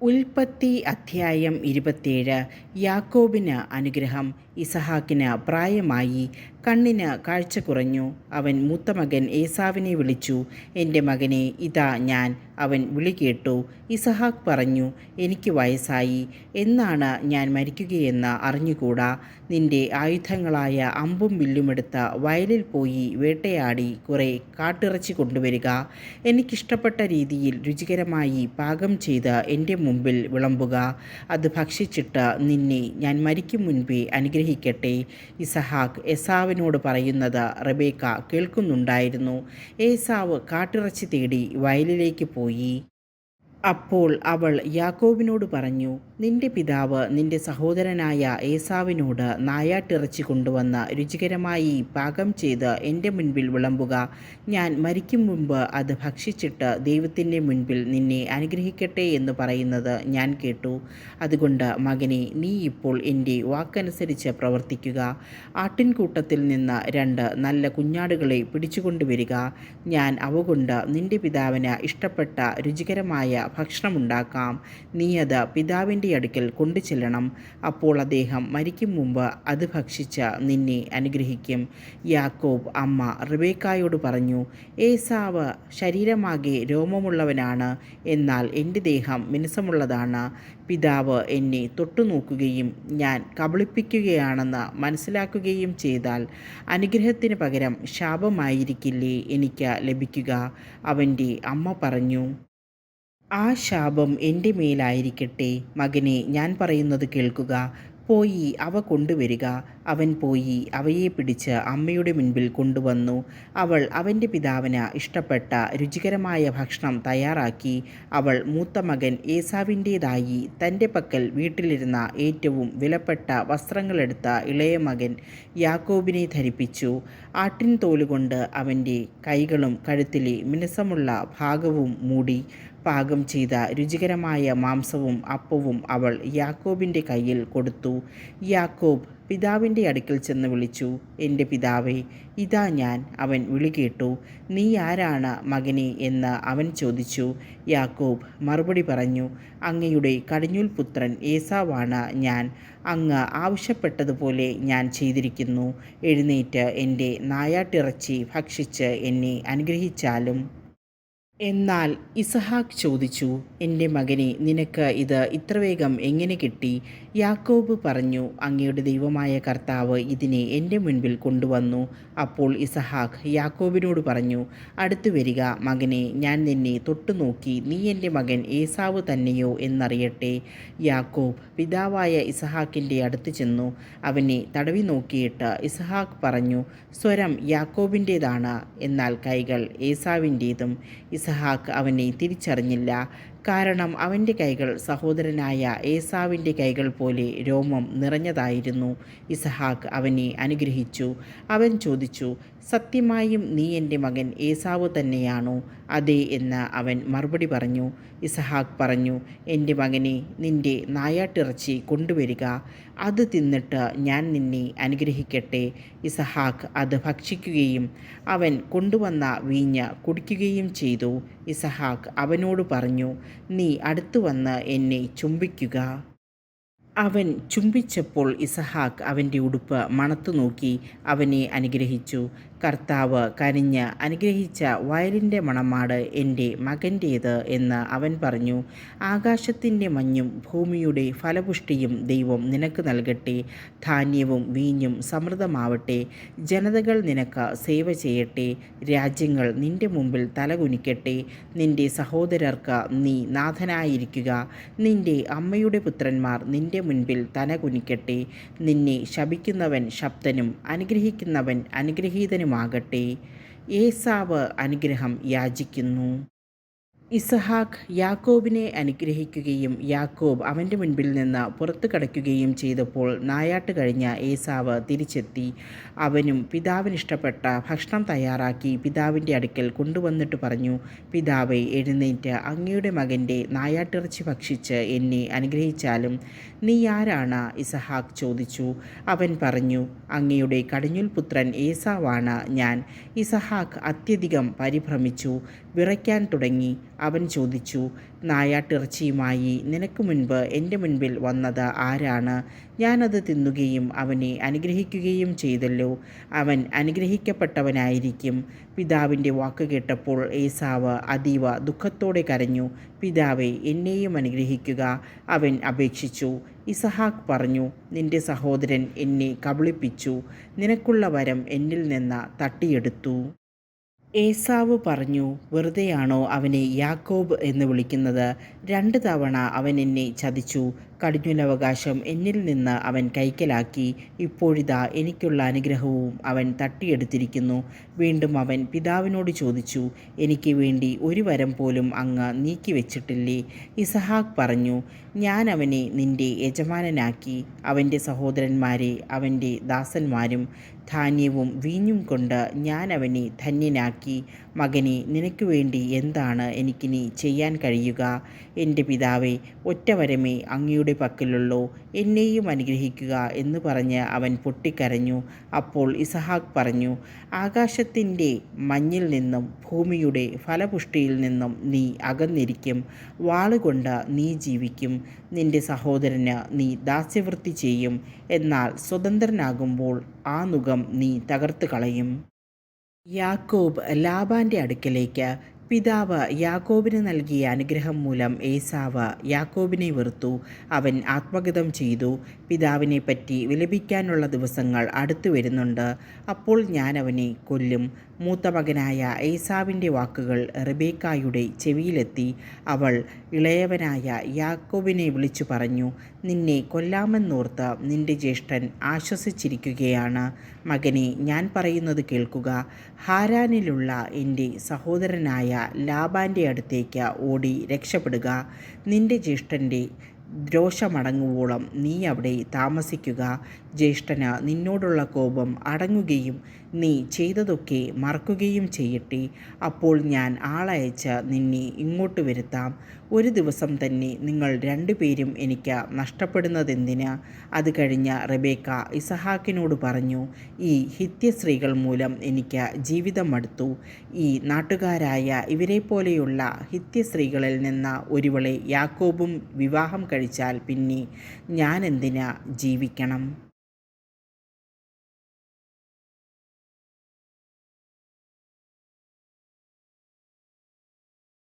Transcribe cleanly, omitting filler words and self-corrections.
ഉൽപ്പത്തി അധ്യായം 27. യാക്കോബിന് അനുഗ്രഹം. ഇസഹാക്കിന് പ്രായമായി, കണ്ണിന് കാഴ്ച കുറഞ്ഞു. അവൻ മൂത്ത മകൻ ഏസാവിനെ വിളിച്ചു, എൻ്റെ മകനെ, ഇതാ ഞാൻ. അവൻ വിളി കേട്ടു. ഇസഹാക്ക് പറഞ്ഞു, എനിക്ക് വയസ്സായി, എന്നാണ് ഞാൻ മരിക്കുകയെന്ന് അറിഞ്ഞുകൂടാ. നിന്റെ ആയുധങ്ങളായ അമ്പും വില്ലുമെടുത്ത് വയലിൽ പോയി വേട്ടയാടി കുറെ കാട്ടിറച്ചി കൊണ്ടുവരിക. എനിക്കിഷ്ടപ്പെട്ട രീതിയിൽ രുചികരമായി പാകം ചെയ്ത് എൻ്റെ മുമ്പിൽ വിളമ്പുക. അത് ഭക്ഷിച്ചിട്ട് നിന്നെ ഞാൻ മരിക്കും മുൻപേ അനുഗ്രഹിക്കട്ടെ. ഇസഹാക്ക് ഏസാവിനോട് പറയുന്നത് റെബേക്ക കേൾക്കുന്നുണ്ടായിരുന്നു. ഏസാവ് കാട്ടിറച്ചി തേടി വയലിലേക്ക് പോയി. അപ്പോൾ അവൾ യാക്കോബിനോട് പറഞ്ഞു, നിന്റെ പിതാവ് നിന്റെ സഹോദരനായ ഏസാവിനോട് നായാട്ടിറച്ചി കൊണ്ടുവന്ന് രുചികരമായി പാകം ചെയ്ത് എൻ്റെ മുൻപിൽ വിളമ്പുക. ഞാൻ മരിക്കും മുമ്പ് അത് ഭക്ഷിച്ചിട്ട് ദൈവത്തിൻ്റെ മുൻപിൽ നിന്നെ അനുഗ്രഹിക്കട്ടെ എന്ന് പറയുന്നത് ഞാൻ കേട്ടു. അതുകൊണ്ട് മകനെ, നീ ഇപ്പോൾ എൻ്റെ വാക്കനുസരിച്ച് പ്രവർത്തിക്കുക. ആട്ടിൻകൂട്ടത്തിൽ നിന്ന് 2 നല്ല കുഞ്ഞാടുകളെ പിടിച്ചുകൊണ്ടുവരിക. ഞാൻ അവ കൊണ്ട് നിന്റെ പിതാവിന് ഇഷ്ടപ്പെട്ട രുചികരമായ ഭക്ഷണമുണ്ടാക്കാം. നീ അത് പിതാവിൻ്റെ അടുക്കൽ കൊണ്ടു ചെല്ലണം. അപ്പോൾ അദ്ദേഹം മരിക്കും മുമ്പ് അത് ഭക്ഷിച്ച് നിന്നെ അനുഗ്രഹിക്കും. യാക്കോബ് അമ്മ റിബേക്കായോട് പറഞ്ഞു, ഏസാവ് ശരീരമാകെ രോമമുള്ളവനാണ്, എന്നാൽ എൻ്റെ ദേഹം മിനുസമുള്ളതാണ്. പിതാവ് എന്നെ തൊട്ടുനോക്കുകയും ഞാൻ കബളിപ്പിക്കുകയാണെന്ന് മനസ്സിലാക്കുകയും ചെയ്താൽ അനുഗ്രഹത്തിന് പകരം ശാപമായിരിക്കില്ലേ എനിക്ക് ലഭിക്കുക? അവൻ്റെ അമ്മ പറഞ്ഞു, ആ ശാപം എൻ്റെ മേലായിരിക്കട്ടെ. മകനെ, ഞാൻ പറയുന്നത് കേൾക്കുക. പോയി അവ കൊണ്ടുവരിക. അവൻ പോയി അവയെ പിടിച്ച് അമ്മയുടെ മുൻപിൽ കൊണ്ടുവന്നു. അവൾ അവൻ്റെ പിതാവിന് ഇഷ്ടപ്പെട്ട രുചികരമായ ഭക്ഷണം തയ്യാറാക്കി. അവൾ മൂത്ത മകൻ ഏസാവിൻ്റേതായി തൻ്റെ പക്കൽ വീട്ടിലിരുന്ന ഏറ്റവും വിലപ്പെട്ട വസ്ത്രങ്ങളെടുത്ത ഇളയ മകൻ യാക്കോബിനെ ധരിപ്പിച്ചു. ആട്ടിൻ തോലുകൊണ്ട് അവൻ്റെ കൈകളും കഴുത്തിലെ മിനുസമുള്ള ഭാഗവും മൂടി. പാകം ചെയ്ത രുചികരമായ മാംസവും അപ്പവും അവൾ യാക്കോബിൻ്റെ കയ്യിൽ കൊടുത്തു. യാക്കോബ് പിതാവിൻ്റെ അടുക്കൽ ചെന്ന് വിളിച്ചു, എൻ്റെ പിതാവേ, ഇതാ ഞാൻ. അവൻ വിളി കേട്ടു. നീ ആരാണ് മകനെ എന്ന് അവൻ ചോദിച്ചു. യാക്കോബ് മറുപടി പറഞ്ഞു, അങ്ങയുടെ കടിഞ്ഞൂൽ പുത്രൻ ഏസാവാണ് ഞാൻ. അങ്ങ് ആവശ്യപ്പെട്ടതുപോലെ ഞാൻ ചെയ്തിരിക്കുന്നു. എഴുന്നേറ്റ് എൻ്റെ നായാട്ടിറച്ചി ഭക്ഷിച്ച് എന്നെ അനുഗ്രഹിച്ചാലും. എന്നാൽ ഇസഹാക്ക് ചോദിച്ചു, എൻ്റെ മകനെ, നിനക്ക് ഇത് ഇത്ര വേഗം എങ്ങനെ കിട്ടി? യാക്കോബ് പറഞ്ഞു, അങ്ങയുടെ ദൈവമായ കർത്താവ് ഇതിനെ എൻ്റെ മുൻപിൽ കൊണ്ടുവന്നു. അപ്പോൾ ഇസഹാക്ക് യാക്കോബിനോട് പറഞ്ഞു, അടുത്തു വരിക മകനെ, ഞാൻ നിന്നെ തൊട്ടുനോക്കി നീ എൻ്റെ മകൻ ഏസാവ് തന്നെയോ എന്നറിയട്ടെ. യാക്കോബ് പിതാവായ ഇസഹാക്കിൻ്റെ അടുത്ത് ചെന്നു അവനെ തടവി നോക്കിയിട്ട് ഇസഹാക്ക് പറഞ്ഞു, സ്വരം യാക്കോബിൻ്റേതാണ്, എന്നാൽ കൈകൾ ഏസാവിൻ്റേതും. ഇസഹാക്ക് അവനെ തിരിച്ചറിഞ്ഞില്ല, കാരണം അവൻ്റെ കൈകൾ സഹോദരനായ ഏസാവിൻ്റെ കൈകൾ പോലെ രോമം നിറഞ്ഞതായിരുന്നു. ഇസഹാക്ക് അവനെ അനുഗ്രഹിച്ചു. അവൻ ചോദിച്ചു, സത്യമായും നീ എൻ്റെ മകൻ ഏസാവ് തന്നെയാണോ? അതെ എന്ന് അവൻ മറുപടി പറഞ്ഞു. ഇസഹാക്ക് പറഞ്ഞു, എൻ്റെ മകനെ, നിൻ്റെ നായാട്ടിറച്ചി കൊണ്ടുവരിക. അത് തിന്നിട്ട് ഞാൻ നിന്നെ അനുഗ്രഹിക്കട്ടെ. ഇസഹാക്ക് അത് ഭക്ഷിക്കുകയും അവൻ കൊണ്ടുവന്ന വീഞ്ഞ് കുടിക്കുകയും ചെയ്തു. ഇസഹാക്ക് അവനോട് പറഞ്ഞു, നീ അടുത്തു വന്ന് എന്നെ ചുംബിക്കുക. അവൻ ചുംബിച്ചപ്പോൾ ഇസഹാക്ക് അവൻ്റെ ഉടുപ്പ് മണത്തു നോക്കി അവനെ അനുഗ്രഹിച്ചു. കർത്താവ് കനിഞ്ഞ് അനുഗ്രഹിച്ച വയലിൻ്റെ മണമാട് എൻ്റെ മകൻ്റേത് എന്ന് അവൻ പറഞ്ഞു. ആകാശത്തിൻ്റെ മഞ്ഞും ഭൂമിയുടെ ഫലപുഷ്ടിയും ദൈവം നിനക്ക് നൽകട്ടെ. ധാന്യവും വീഞ്ഞും സമൃദ്ധമാവട്ടെ. ജനതകൾ നിനക്ക് സേവ ചെയ്യട്ടെ. രാജ്യങ്ങൾ നിൻ്റെ മുമ്പിൽ തലകുനിക്കട്ടെ. നിൻ്റെ സഹോദരർക്ക് നീ നാഥനായിരിക്കുക. നിൻ്റെ അമ്മയുടെ പുത്രന്മാർ നിൻ്റെ മുൻപിൽ തല കുനിക്കട്ടെ. നിന്നെ ശപിക്കുന്നവൻ ശബ്ദനും അനുഗ്രഹിക്കുന്നവൻ അനുഗ്രഹീതനുമാകട്ടെ. ഏസാവ് അനുഗ്രഹം യാചിക്കുന്നു. ഇസഹാക്ക് യാക്കോബിനെ അനുഗ്രഹിക്കുകയും യാക്കോബ് അവൻ്റെ മുൻപിൽ നിന്ന് പുറത്തു കടക്കുകയും ചെയ്തപ്പോൾ നായാട്ട് കഴിഞ്ഞ ഏസാവ് തിരിച്ചെത്തി. അവനും പിതാവിനിഷ്ടപ്പെട്ട ഭക്ഷണം തയ്യാറാക്കി പിതാവിൻ്റെ അടുക്കൽ കൊണ്ടുവന്നിട്ട് പറഞ്ഞു, പിതാവേ, എഴുന്നേറ്റ് അങ്ങയുടെ മകൻ്റെ നായാട്ടിറച്ചി ഭക്ഷിച്ച് എന്നെ അനുഗ്രഹിച്ചാലും. നീ ആരാണ്? ഇസഹാക്ക് ചോദിച്ചു. അവൻ പറഞ്ഞു, അങ്ങയുടെ കടിഞ്ഞൂൽ പുത്രൻ ഏസാവാണ് ഞാൻ. ഇസഹാക്ക് അത്യധികം പരിഭ്രമിച്ചു, വിറയ്ക്കാൻ തുടങ്ങി. അവൻ ചോദിച്ചു, നായാട്ടിറച്ചിയുമായി നിനക്ക് മുൻപ് എൻ്റെ മുൻപിൽ വന്നത് ആരാണ്? ഞാനത് തിന്നുകയും അവനെ അനുഗ്രഹിക്കുകയും ചെയ്തല്ലോ. അവൻ അനുഗ്രഹിക്കപ്പെട്ടവനായിരിക്കും. പിതാവിൻ്റെ വാക്ക് കേട്ടപ്പോൾ ഏസാവ് അതീവ ദുഃഖത്തോടെ കരഞ്ഞു. പിതാവേ, എന്നെയും അനുഗ്രഹിക്കുക, അവൻ അപേക്ഷിച്ചു. ഇസഹാക്ക് പറഞ്ഞു, നിന്റെ സഹോദരൻ എന്നെ കബളിപ്പിച്ചു, നിനക്കുള്ള വരം എന്നിൽ നിന്ന് തട്ടിയെടുത്തു. ഏസാവ് പറഞ്ഞു, വെറുതെയാണോ അവനെ യാക്കോബ് എന്ന് വിളിക്കുന്നത്? 2 തവണ അവൻ എന്നെ ചതിച്ചു. കടിഞ്ഞൂലവകാശം എന്നിൽ നിന്ന് അവൻ കൈക്കലാക്കി. ഇപ്പോഴിതാ എനിക്കുള്ള അനുഗ്രഹവും അവൻ തട്ടിയെടുത്തിരിക്കുന്നു. വീണ്ടും അവൻ പിതാവിനോട് ചോദിച്ചു, എനിക്ക് വേണ്ടി ഒരു വരം പോലും അങ്ങ് നീക്കിവെച്ചിട്ടില്ലേ? ഇസഹാക്ക് പറഞ്ഞു, ഞാൻ അവനെ നിന്റെ യജമാനനാക്കി, അവൻ്റെ സഹോദരന്മാരെ അവൻ്റെ ദാസന്മാരും ധാന്യവും വീഞ്ഞും കൊണ്ട് ഞാൻ അവനെ ധന്യനാക്കി. മകനെ, നിനക്ക് വേണ്ടി എന്താണ് എനിക്കിനി ചെയ്യാൻ കഴിയുക? എൻ്റെ പിതാവേ, ഒറ്റ വരമേ അങ്ങയുടെ പക്കലുള്ളൂ, എന്നെയും അനുഗ്രഹിക്കുക എന്ന് പറഞ്ഞ് അവൻ പൊട്ടിക്കരഞ്ഞു. അപ്പോൾ ഇസഹാക്ക് പറഞ്ഞു, ആകാശത്തിൻ്റെ മഞ്ഞിൽ നിന്നും ഭൂമിയുടെ ഫലപുഷ്ടിയിൽ നിന്നും നീ അകന്നിരിക്കും. വാളുകൊണ്ട് നീ ജീവിക്കും. നിന്റെ സഹോദരന് നീ ദാസ്യവൃത്തി ചെയ്യും. എന്നാൽ സ്വതന്ത്രനാകുമ്പോൾ ആ നുകം നീ തകർത്ത് കളയും. യാക്കോബ് ലാബാൻ്റെ അടുക്കലേക്ക്. പിതാവ് യാക്കോബിന് നൽകിയ അനുഗ്രഹം മൂലം ഏസാവ് യാക്കോബിനെ വെറുത്തു. അവൻ ആത്മഗതം ചെയ്തു. പിതാവിനെപ്പറ്റി വിലപിക്കാനുള്ള ദിവസങ്ങൾ അടുത്തു വരുന്നുണ്ട്. അപ്പോൾ ഞാൻ അവനെ കൊല്ലും. മൂത്ത മകനായ ഏസാവിൻ്റെ വാക്കുകൾ റെബേക്കായുടെ ചെവിയിലെത്തി. അവൾ ഇളയവനായ യാക്കോബിനെ വിളിച്ചു പറഞ്ഞു, നിന്നെ കൊല്ലാമെന്നോർത്ത് നിന്റെ ജ്യേഷ്ഠൻ ആശ്വസിച്ചിരിക്കുകയാണ്. മകനെ, ഞാൻ പറയുന്നത് കേൾക്കുക. ഹാരാനിലുള്ള എൻ്റെ സഹോദരനായ ലാബാൻ്റെ അടുത്തേക്ക് ഓടി രക്ഷപ്പെടുക. നിന്റെ ജ്യേഷ്ഠൻ്റെ രോഷമടങ്ങുവോളം നീ അവിടെ താമസിക്കുക. ജ്യേഷ്ഠന് നിന്നോടുള്ള കോപം അടങ്ങുകയും നീ ചെയ്തതൊക്കെ മറക്കുകയും ചെയ്യട്ടെ. അപ്പോൾ ഞാൻ ആളയച്ച് നിന്നെ ഇങ്ങോട്ട് വരുത്താം. ഒരു ദിവസം തന്നെ നിങ്ങൾ 2 പേരും എനിക്ക് നഷ്ടപ്പെടുന്നതെന്തിന്? അത് കഴിഞ്ഞ് റെബേക്ക ഇസഹാക്കിനോട് പറഞ്ഞു, ഈ ഹിത്യസ്ത്രീകൾ മൂലം എനിക്ക് ജീവിതം മടുത്തു. ഈ നാട്ടുകാരായ ഇവരെപ്പോലെയുള്ള ഹിത്യസ്ത്രീകളിൽ നിന്ന് ഒരുവളെ യാക്കോബും വിവാഹം കഴിച്ചാൽ പിന്നെ ഞാൻ എന്തിന് ജീവിക്കണം?